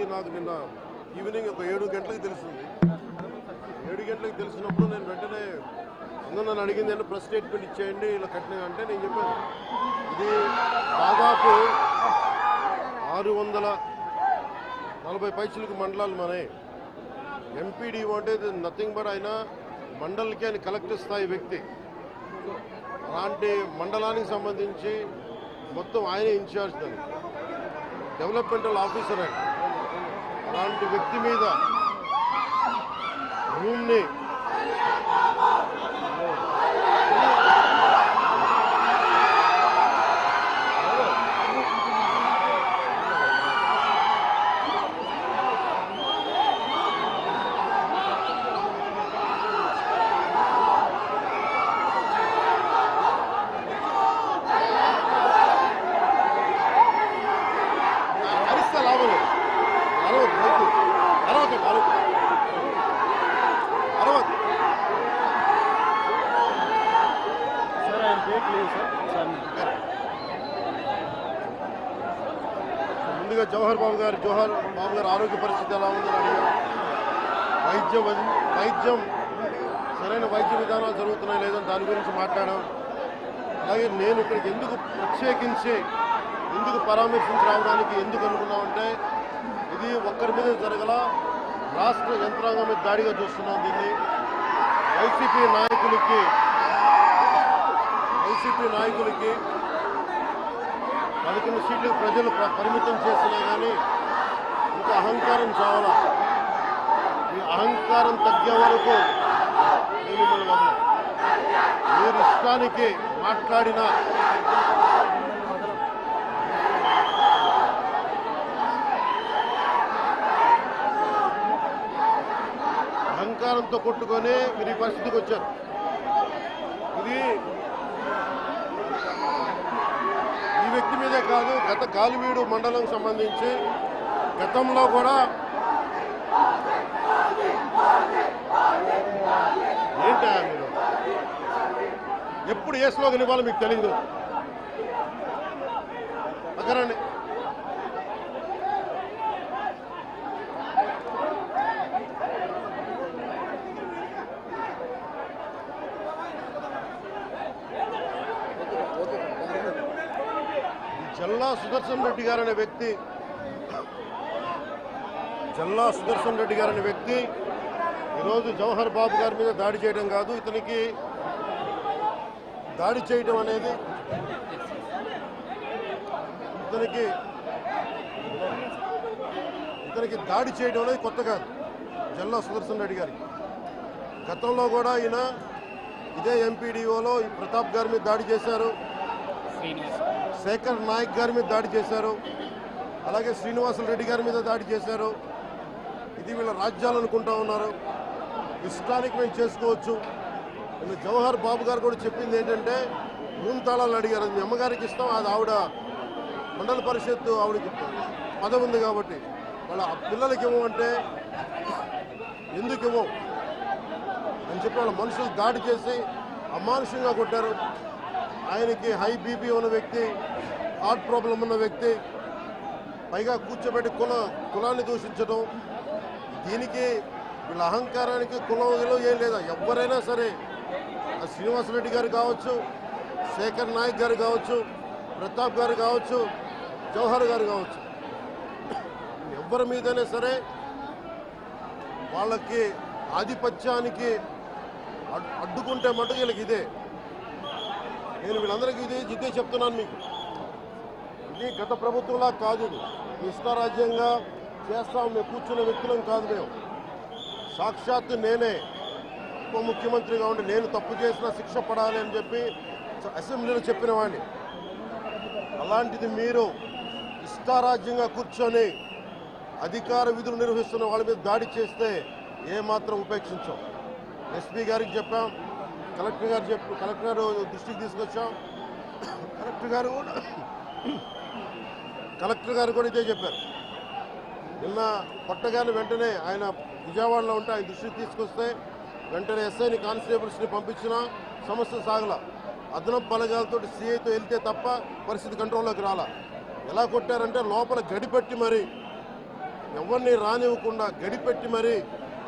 ఇది నాకు నిన్న ఈవినింగ్ ఒక 7 గంటలకు తెలిసింది. 7 గంటలకు తెలిసినప్పుడు నేను వెంటనే అందరూ నన్ను అడిగింది అంటే ప్రెస్ స్టేట్మెంట్ ఇచ్చేయండి ఇలా కట్టిన అంటే నేను చెప్పాను ఇది దాదాపు 640 పైసలకు మండలాలు మనే. ఎంపీడీ అంటే నథింగ్ బట్ ఆయన మండలికి ఆయన కలెక్టర్ స్థాయి వ్యక్తి. అలాంటి మండలానికి సంబంధించి మొత్తం ఆయనే ఇన్ఛార్జ్ దాన్ని, డెవలప్మెంటల్ ఆఫీసర్ ఆయన. అలాంటి వ్యక్తి మీద రూమ్ని ముందుగా జవహర్ బాబు గారు ఆరోగ్య పరిస్థితి ఎలా ఉందని అడిగారు. వైద్యం సరైన వైద్య విధానాలు జరుగుతున్నాయి లేదని దాని గురించి మాట్లాడాం. అలాగే నేను ఇక్కడికి ఎందుకు ప్రత్యేకించి ఎందుకు పరామర్శించి రావడానికి ఎందుకు అనుకున్నామంటే ఇది ఒక్కరి మీద జరగల, రాష్ట్ర యంత్రాంగం మీద దాడిగా చూస్తున్నాం దీన్ని. వైసీపీ నాయకులకి 11 సీట్లు ప్రజలు పరిమితం చేసినా కానీ ఇంకా అహంకారం చావాలా. ఈ అహంకారం తగ్గే వరకు నేను మిమ్మల్ని వదలను. మీరు ఇష్టానికి మాట్లాడిన అహంకారంతో కొట్టుకొని మీరు ఈ పరిస్థితికి వచ్చారు. ఇది ఈ వ్యక్తి మీదే కాదు, గత గాలివీడు మండలం సంబంధించి గతంలో కూడా ఏంటా మీరు ఎప్పుడు ఏ స్లోగన్ ఇవ్వాలో మీకు తెలియదు. అక్కడండి జల్లా సుదర్శన్ రెడ్డి గారు అనే వ్యక్తి ఈరోజు జవహర్ బాబు గారి మీద దాడి చేయడం కాదు, ఇతనికి దాడి చేయడం అనేది కొత్త కాదు. జల్లా సుదర్శన్ రెడ్డి గారికి గతంలో కూడా ఈయన ఇదే ఎంపీడీఓలో ప్రతాప్ గారి మీద దాడి చేశారు, శేఖర్ నాయక్ గారి మీద దాడి చేశారు, అలాగే శ్రీనివాసులు రెడ్డి గారి మీద దాడి చేశారు. ఇది వీళ్ళ రాజ్యాలు అనుకుంటా ఉన్నారు. ఇష్టానికి మేము చేసుకోవచ్చు. నేను జవహర్ బాబు గారు కూడా చెప్పింది ఏంటంటే రూమ్ తాళాలు అడిగారు, అది మీ అమ్మగారికి ఇస్తాం, అది ఆవిడ మండల పరిషత్తు ఆవిడకి పదవి ఉంది కాబట్టి వాళ్ళ పిల్లలకి ఇవ్వమంటే ఎందుకు ఇవ్వం అని చెప్పి వాళ్ళ మనుషులు దాడి చేసి అమానుషంగా కొట్టారు. ఆయనకి హై బీపీ ఉన్న వ్యక్తి, హార్ట్ ప్రాబ్లం ఉన్న వ్యక్తి, పైగా కూర్చోబెట్టి కులాన్ని దూషించడం. దీనికి వీళ్ళ అహంకారానికి కులం ఏం లేదా. ఎవరైనా సరే శ్రీనివాసరెడ్డి గారు కావచ్చు, శేఖర్ నాయక్ గారు కావచ్చు, ప్రతాప్ గారు కావచ్చు, జవహర్ గారు కావచ్చు, ఎవరి మీదైనా సరే వాళ్ళకి ఆధిపత్యానికి అడ్డుకుంటే మటుకు వీళ్ళకి ఇదే. నేను వీళ్ళందరికీ ఇదే చెప్తున్నాను మీకు. ఇది గత ప్రభుత్వంలా కాదు, ఇది ఇష్టారాజ్యంగా చేస్తాం మేము కూర్చున్న వ్యక్తులం కాదు. మేము సాక్షాత్తు నేనే ఉప ముఖ్యమంత్రిగా ఉండి నేను తప్పు చేసిన శిక్ష పడాలి అని చెప్పి అసెంబ్లీలో చెప్పిన వాడిని. అలాంటిది మీరు ఇష్టారాజ్యంగా కూర్చొని అధికార విధులు నిర్వహిస్తున్న వాళ్ళ మీద దాడి చేస్తే ఏమాత్రం ఉపేక్షించాం. ఎస్పీ గారికి చెప్పాం, కలెక్టర్ గారు దృష్టికి తీసుకొచ్చాం. కలెక్టర్ గారు కూడా ఇదే చెప్పారు. నిన్న కొట్టగానే వెంటనే ఆయన విజయవాడలో ఉంటే ఆయన దృష్టికి తీసుకొస్తే వెంటనే ఎస్ఐని కానిస్టేబుల్స్ని పంపించిన సమస్య సాగల. అదనపు బలగాలతో సిఐతో వెళ్తే తప్ప పరిస్థితి కంట్రోల్లోకి రాలా. ఎలా కొట్టారంటే లోపల గడిపెట్టి మరి ఎవరిని రానివ్వకుండా గడిపెట్టి మరీ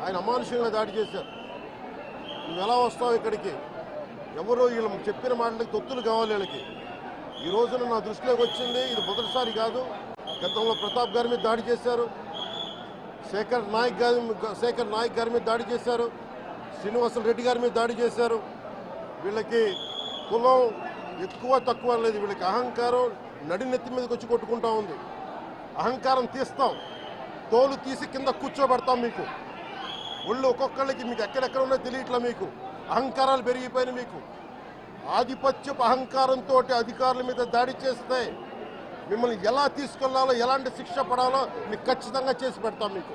ఆయన అమానుషంగా దాడి చేశారు. నువ్వు ఎలా వస్తావు ఇక్కడికి? ఎవరు వీళ్ళు చెప్పిన మాటలకి తొత్తులు కావాలి వీళ్ళకి. ఈ రోజున నా దృష్టిలోకి వచ్చింది, ఇది మొదటిసారి కాదు. గతంలో ప్రతాప్ గారి మీద దాడి చేశారు, శేఖర్ నాయక్ గారి మీద దాడి చేశారు, శ్రీనివాస రెడ్డి గారి మీద దాడి చేశారు. వీళ్ళకి కులం ఎక్కువ తక్కువ లేదు, వీళ్ళకి అహంకారం నడినెత్తి మీదకి వచ్చి కొట్టుకుంటా ఉంది. అహంకారం తీస్తాం, తోలు తీసి కింద కూర్చోబెడతాం. మీకు ఒళ్ళు ఒక్కొక్కళ్ళకి మీకు ఎక్కడెక్కడ ఉన్నో తెలియట్లా. మీకు అహంకారాలు పెరిగిపోయినాయి. మీకు ఆధిపత్యపు అహంకారంతో అధికారుల మీద దాడి చేస్తే మిమ్మల్ని ఎలా తీసుకెళ్లాలో, ఎలాంటి శిక్ష పడాలో మీకు ఖచ్చితంగా చేసి పెడతాం. మీకు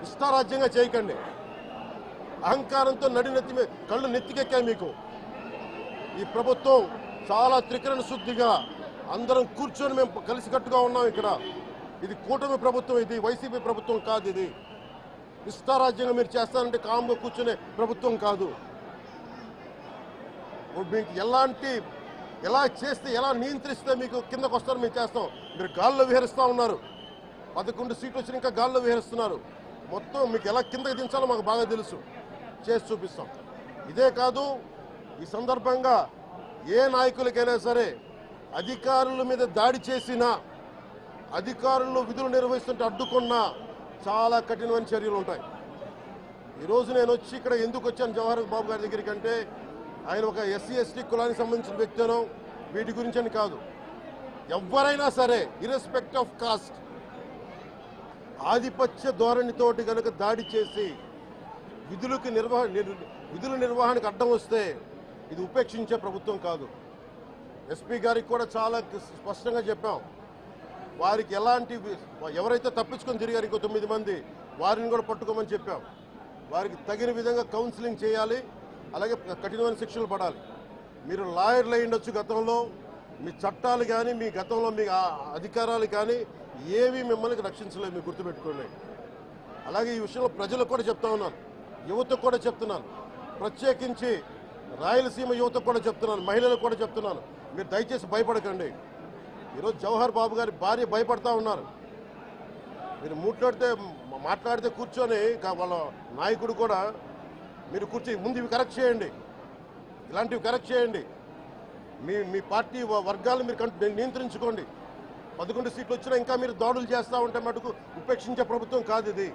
ఇష్టారాజ్యంగా చేయకండి. అహంకారంతో నడినెత్తి మీద కళ్ళు నెత్తికెక్కాయి. మీకు ఈ ప్రభుత్వం చాలా త్రికరణ శుద్ధిగా అందరం కూర్చొని మేము కలిసికట్టుగా ఉన్నాం. ఇక్కడ ఇది కూటమి ప్రభుత్వం, ఇది వైసీపీ ప్రభుత్వం కాదు. ఇది ఇష్టారాజ్యంగా మీరు చేస్తారంటే కామ్గా కూర్చునే ప్రభుత్వం కాదు. మీకు ఎలా చేస్తే, ఎలా నియంత్రిస్తే మీకు కిందకు వస్తారో మేము చేస్తాం. మీరు గాల్లో విహరిస్తూ ఉన్నారు. 11 సీట్లు వచ్చిన ఇంకా గాల్లో విహరిస్తున్నారు. మొత్తం మీకు ఎలా కిందకి దించాలో మాకు బాగా తెలుసు, చేసి చూపిస్తాం. ఇదే కాదు, ఈ సందర్భంగా ఏ నాయకులకైనా సరే అధికారుల మీద దాడి చేసినా, అధికారులు విధులు నిర్వహిస్తుంటే అడ్డుకున్నా చాలా కఠినమైన చర్యలు ఉంటాయి. ఈరోజు నేను వచ్చి ఇక్కడ ఎందుకు వచ్చాను జవహర్ బాబు గారి దగ్గరికి అంటే, ఆయన ఒక ఎస్సీ ఎస్టీ కులానికి సంబంధించిన వ్యక్తినో వీటి గురించి అని కాదు. ఎవరైనా సరే ఇర్రెస్పెక్ట్ ఆఫ్ కాస్ట్ ఆధిపత్య ధోరణితోటి కనుక దాడి చేసి విధుల నిర్వహణకు అడ్డం వస్తే ఇది ఉపేక్షించే ప్రభుత్వం కాదు. ఎస్పీ గారికి కూడా చాలా స్పష్టంగా చెప్పాం. వారికి ఎవరైతే తప్పించుకొని తిరిగారు ఇంకో 9 మంది, వారిని కూడా పట్టుకోమని చెప్పాం. వారికి తగిన విధంగా కౌన్సిలింగ్ చేయాలి, అలాగే కఠినమైన శిక్షలు పడాలి. మీరు లాయర్లు అయి ఉండొచ్చు గతంలో, మీ చట్టాలు కానీ మీ గతంలో మీ అధికారాలు కానీ ఏవి మిమ్మల్ని రక్షించలేదు, మీరు గుర్తుపెట్టుకోండి. అలాగే ఈ విషయంలో ప్రజలకు కూడా చెప్తా ఉన్నాను, యువతకు కూడా చెప్తున్నాను, ప్రత్యేకించి రాయలసీమ యువతకు కూడా చెప్తున్నాను, మహిళలకు కూడా చెప్తున్నాను, మీరు దయచేసి భయపడకండి. ఈరోజు జవహర్ బాబు గారి భార్య భయపడతా ఉన్నారు. మీరు మాట్లాడితే కూర్చొని వాళ్ళ నాయకుడు కూడా మీరు కూర్చొని ముందు ఇవి కరెక్ట్ చేయండి, ఇలాంటివి కరెక్ట్ చేయండి, మీ పార్టీ వర్గాలను మీరు నియంత్రించుకోండి. 11 సీట్లు వచ్చినా ఇంకా మీరు దాడులు చేస్తూ ఉంటే మటుకు ఉపేక్షించే ప్రభుత్వం కాదు ఇది.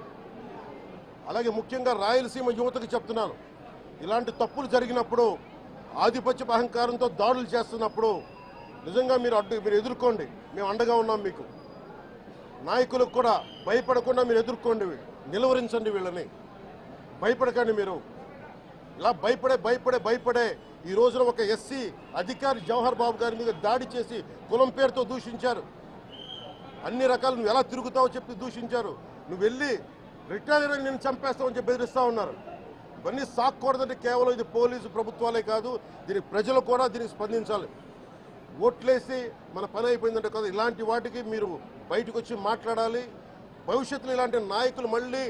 అలాగే ముఖ్యంగా రాయలసీమ యువతకు చెప్తున్నాను, ఇలాంటి తప్పులు జరిగినప్పుడు, ఆధిపత్య అహంకారంతో దాడులు చేస్తున్నప్పుడు నిజంగా మీరు ఎదుర్కోండి, మేము అండగా ఉన్నాం మీకు. నాయకులకు కూడా భయపడకుండా మీరు ఎదుర్కోండి, నిలువరించండి వీళ్ళని, భయపడకండి. మీరు ఇలా భయపడే ఈ రోజున ఒక ఎస్సీ అధికారి జవహర్ బాబు గారి మీద దాడి చేసి కులం పేరుతో దూషించారు. అన్ని రకాలు నువ్వు ఎలా తిరుగుతావో చెప్పి దూషించారు. నువ్వు వెళ్ళి రిటైర్ అని నేను చంపేస్తావని చెప్పి బెదిరిస్తూ ఉన్నారు. ఇవన్నీ సాక్కూడదంటే కేవలం ఇది పోలీసు ప్రభుత్వాలే కాదు, దీనికి ప్రజలు కూడా దీనికి స్పందించాలి. ఓట్లేసి మన పని అయిపోయిందంటే కదా, ఇలాంటి వాటికి మీరు బయటకు వచ్చి మాట్లాడాలి. భవిష్యత్తులో ఇలాంటి నాయకులు మళ్ళీ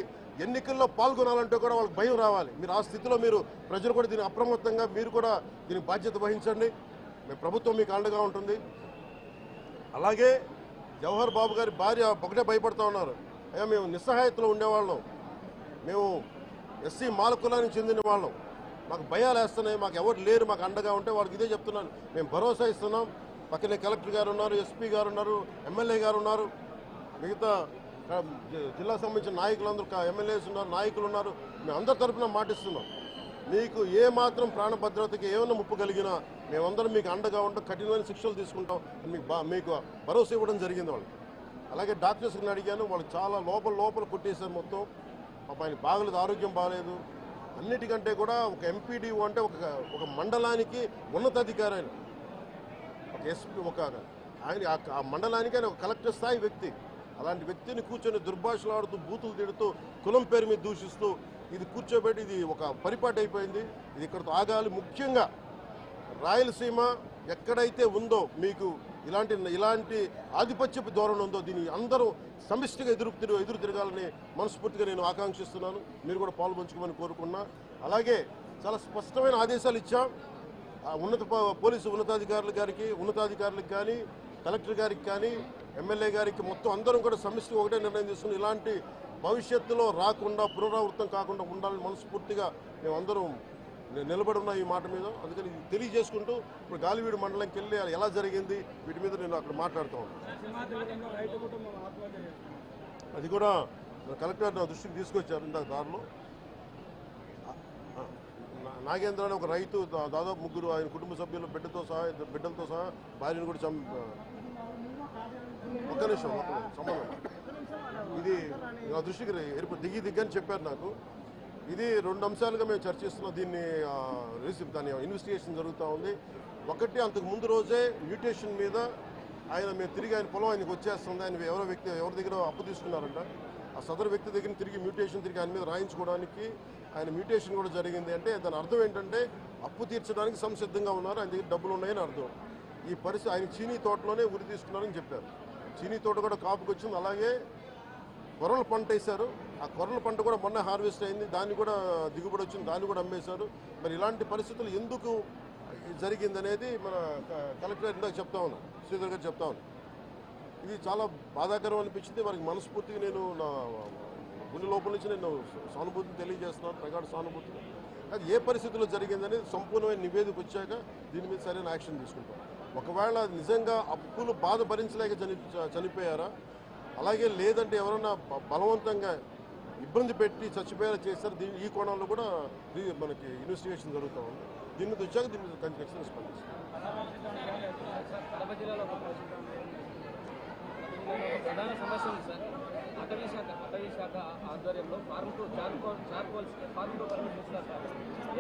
ఎన్నికల్లో పాల్గొనాలంటే కూడా వాళ్ళకి భయం రావాలి. మీరు ఆ స్థితిలో ప్రజలు కూడా దీనికి అప్రమత్తంగా మీరు కూడా దీనికి బాధ్యత వహించండి. ప్రభుత్వం మీకు అండగా ఉంటుంది. అలాగే జవహర్ బాబు గారి భార్య ఒకటే భయపడుతూ ఉన్నారు, అయ్యా మేము నిస్సహాయతలో ఉండేవాళ్ళం, మేము ఎస్సీ మాల కులానికి చెందిన వాళ్ళం, మాకు భయాలు వేస్తున్నాయి, మాకు ఎవరు లేరు మాకు అండగా ఉంటే వాళ్ళకి ఇదే చెప్తున్నాను, మేము భరోసా ఇస్తున్నాం. పక్కనే కలెక్టర్ గారు ఉన్నారు, ఎస్పీ గారు ఉన్నారు, ఎమ్మెల్యే గారు ఉన్నారు, మిగతా జిల్లాకు సంబంధించిన నాయకులందరూ ఎమ్మెల్యేస్ ఉన్నారు, నాయకులు ఉన్నారు. మేము అందరి తరఫున మాటిస్తున్నాం, మీకు ఏ మాత్రం ప్రాణ భద్రతకి ఏమైనా ముప్పు కలిగినా మేమందరం మీకు అండగా ఉంటాం, కఠినమైన శిక్షలు తీసుకుంటాం మీకు భరోసా ఇవ్వడం జరిగింది వాళ్ళకి. అలాగే డాక్టర్స్ని అడిగాను, వాళ్ళు చాలా లోపల కొట్టేశారు మొత్తం. ఆయన బాగలేదు, ఆరోగ్యం బాగలేదు. అన్నిటికంటే కూడా ఒక ఎంపీడీఓ అంటే ఒక మండలానికి ఉన్నతాధికారి, ఆయన ఒక ఎస్పీ, ఆయన ఆ మండలానికి ఆయన ఒక కలెక్టర్ స్థాయి వ్యక్తి. అలాంటి వ్యక్తిని కూర్చొని దుర్భాషలాడుతూ, బూతులు తిడుతూ, కులం పేరు మీద దూషిస్తూ ఇది కూర్చోబెట్టి ఇది ఒక పరిపాటి అయిపోయింది. ఇది ఇక్కడితో ఆగాలి. ముఖ్యంగా రాయలసీమ ఎక్కడైతే ఉందో మీకు ఇలాంటి ఆధిపత్యపు ధోరణి ఉందో దీన్ని అందరూ సమిష్టిగా ఎదురు తిరగాలని మనస్ఫూర్తిగా నేను ఆకాంక్షిస్తున్నాను. మీరు కూడా పాల్పంచుకోమని కోరుకున్నా. అలాగే చాలా స్పష్టమైన ఆదేశాలు ఇచ్చాం పోలీసు ఉన్నతాధికారులకు కానీ కలెక్టర్ గారికి కానీ ఎమ్మెల్యే గారికి మొత్తం అందరం కూడా సమిష్టి ఒకటే నిర్ణయం తీసుకుని ఇలాంటి భవిష్యత్తులో రాకుండా పునరావృతం కాకుండా ఉండాలని మనస్ఫూర్తిగా మేమందరం నిలబడి ఉన్న ఈ మాట మీద. అందుకని ఇది తెలియజేసుకుంటూ ఇప్పుడు గాలివీడు మండలంకి వెళ్ళి ఎలా జరిగింది వీటి మీద నేను అక్కడ మాట్లాడుతూ ఉన్నాను. అది కూడా కలెక్టర్ నా దృష్టికి తీసుకొచ్చారు ఇందాక దారిలో. నాగేంద్ర అనే ఒక రైతు దాదాపు ముగ్గురు ఆయన కుటుంబ సభ్యులు బిడ్డలతో సహా భార్యను కూడా ఒక్క నిమిషం సంబంధం ఇది నా దృష్టికి దిగ్గని చెప్పారు నాకు. ఇది 2 అంశాలుగా మేము చర్చిస్తున్నాం. దీన్ని దాని ఇన్వెస్టిగేషన్ జరుగుతూ ఉంది. ఒకటి, అంతకు ముందు రోజే మ్యూటేషన్ మీద మేము తిరిగి ఆయన పొలం ఆయనకు వచ్చేస్తుంది, ఆయన ఎవరి దగ్గర అప్పు తీసుకున్నారంట. ఆ సదరు వ్యక్తి దగ్గర తిరిగి మ్యూటేషన్ తిరిగి ఆయన మీద రాయించుకోవడానికి ఆయన మ్యూటేషన్ కూడా జరిగింది. అంటే దాని అర్థం ఏంటంటే అప్పు తీర్చడానికి సంసిద్ధంగా ఉన్నారు, ఆయన దగ్గర డబ్బులు ఉన్నాయని అర్థం. ఈ పరిస్థితి ఆయన చీనీ తోటలోనే ఉరి తీసుకున్నారని చెప్పారు. చీనీ తోట కూడా కాపుకి వచ్చింది. అలాగే కొర్రల పంట వేశారు. ఆ కొర్రల పంట కూడా మొన్న హార్వెస్ట్ అయింది, దాన్ని కూడా దిగుబడి వచ్చింది, దాన్ని కూడా అమ్మేశారు. మరి ఇలాంటి పరిస్థితులు ఎందుకు జరిగిందనేది మన కలెక్టర్ ఇందాక చెప్తా ఉన్నాను, శ్రీధర్ గారు చెప్తా ఉన్నాను. ఇది చాలా బాధాకరం అనిపించింది. వారికి మనస్ఫూర్తిగా నేను నా గుండె లోపల నుంచి నేను సానుభూతిని తెలియజేస్తున్నాను, ప్రగాఢ సానుభూతిని. అది ఏ పరిస్థితుల్లో జరిగిందనేది సంపూర్ణమైన నివేదిక వచ్చాక దీని మీద సరైన యాక్షన్ తీసుకుంటాం. ఒకవేళ నిజంగా అప్పులు బాధ భరించలేక చనిపోయారా, అలాగే లేదంటే ఎవరన్నా బలవంతంగా ఇబ్బంది పెట్టి చచ్చిపోయేలా చేస్తారు, ఈ కోణంలో కూడా మనకి ఇన్వెస్టిగేషన్ జరుగుతూ ఉంది. దీని మీద వచ్చాక దీని మీద ఖచ్చితంగా స్పందిస్తాం. ప్రధాన సమస్య ఉంది సార్. అటవీ శాఖ ఆధ్వర్యంలో ఫార్మ్ టు పర్మిట్ ఇస్తారు సార్.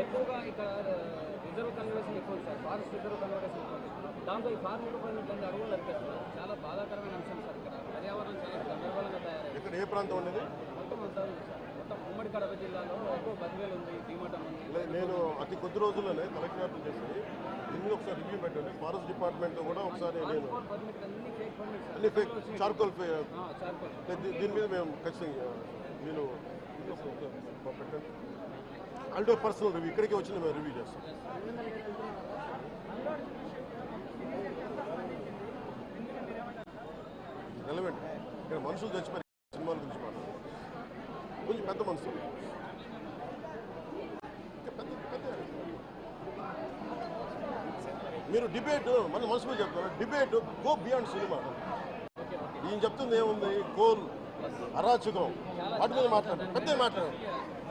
ఎక్కువగా ఇక్కడ రిజర్వ్ కన్వర్షన్ ఎక్కువ ఉంది సార్, ఫారెస్ట్ రిజర్వ్ కన్వర్షన్ ఎక్కువ ఉంది. దాంతో ఈ ఫార్మ్ టు పర్మిట్ అన్ని అడుగులు నరికేస్తున్నారు. చాలా బాధాకరమైన అంశం సార్. ఇక్కడ పర్యావరణం చాలా గందరగోళంగా తయారైంది. ఇక్కడ ఏ ప్రాంతం ఉండేది? మొత్తం అంతా ఉంది సార్. మొత్తం ఉమ్మడి కడప జిల్లాలో ఎక్కువ బద్వేలు ఉంది, భీమటం ఉంది. నేను అతి కొద్ది రోజుల్లోనే కలెక్టర్ చేసి దీన్ని ఒకసారి రివ్యూ పెట్టండి. ఫారెస్ట్ డిపార్ట్మెంట్తో కూడా ఒకసారి నేను అన్ని ఫేక్ చార్కోల్ దీని మీద మేము ఖచ్చితంగా నేను పెట్టండి. ఆల్డో పర్సనల్ రివ్యూ ఇక్కడికి వచ్చి మేము రివ్యూ చేస్తాం. రెలవెంట్ ఇక్కడ మనుషులు చచ్చిపోయి సినిమాల గురించి మాట్లాడారు. కొంచెం పెద్ద మనుషులు, మీరు డిబేట్ మన మనసులో చెప్తారు. Debate go beyond cinema. ఈయన చెప్తుంది ఏముంది, కోల్ అరాచకం వాటి మీద మాట్లాడారు, పెద్ద మాట్లాడారు.